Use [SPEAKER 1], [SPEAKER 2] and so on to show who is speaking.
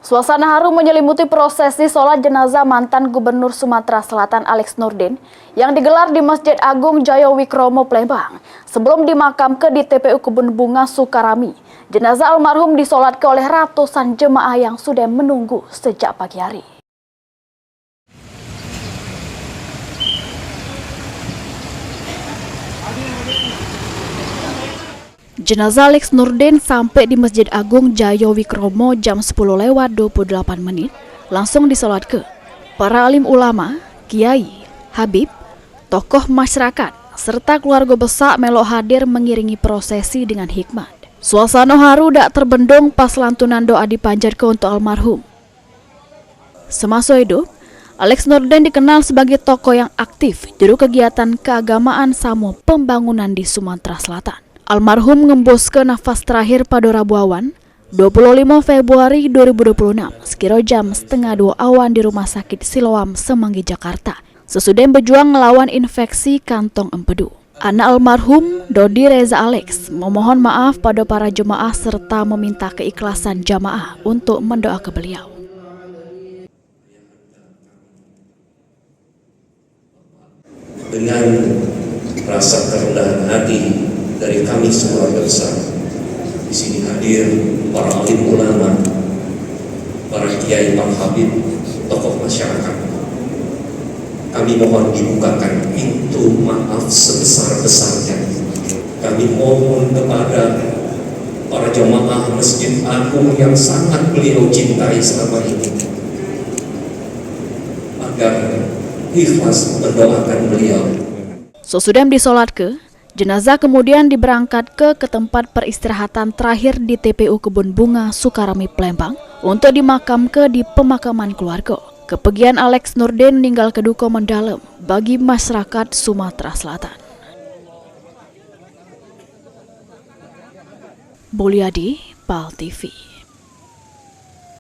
[SPEAKER 1] Suasana haru menyelimuti prosesi sholat jenazah mantan Gubernur Sumatera Selatan Alex Nurdin yang digelar di Masjid Agung Jayawikromo, Palembang. Sebelum dimakamkan di TPU Kebun Bunga Sukarami, jenazah almarhum disolatkan oleh ratusan jemaah yang sudah menunggu sejak pagi hari. Jenazah Alex Nurdin sampai di Masjid Agung Jayawikromo jam 10:28 langsung disolatkan. Para alim ulama, kiai, habib, tokoh masyarakat, serta keluarga besar melok hadir mengiringi prosesi dengan hikmat. Suasana haru tak terbendung pas lantunan doa dipanjatkan untuk almarhum. Semasa hidup, Alex Nurdin dikenal sebagai tokoh yang aktif juru kegiatan keagamaan sama pembangunan di Sumatera Selatan. Almarhum ngembuskan nafas terakhir pada Rabu awan, 25 Februari 2026, sekira jam 1:30 awan di Rumah Sakit Siloam, Semanggi, Jakarta. Sesudah berjuang melawan infeksi kantong empedu. Anak almarhum, Dodi Reza Alex, memohon maaf pada para jemaah serta meminta keikhlasan jamaah untuk mendoakan beliau.
[SPEAKER 2] Dengan rasa kerendahan hati dari kami sekeluarga besar, di sini hadir para alim ulama, para kiai, para habib, tokoh masyarakat. Kami mohon dibukakan pintu maaf sebesar-besarnya. Kami mohon kepada para jemaah Masjid Agung yang sangat beliau cintai selama ini, agar ikhlas mendoakan beliau.
[SPEAKER 1] Sesudah disolatkan, jenazah kemudian diberangkat ke tempat peristirahatan terakhir di TPU Kebun Bunga Sukarami, Palembang untuk dimakamkan di pemakaman keluarga. Kepergian Alex Nurdin meninggal keduka mendalam bagi masyarakat Sumatera Selatan. Buliadi, PAL TV.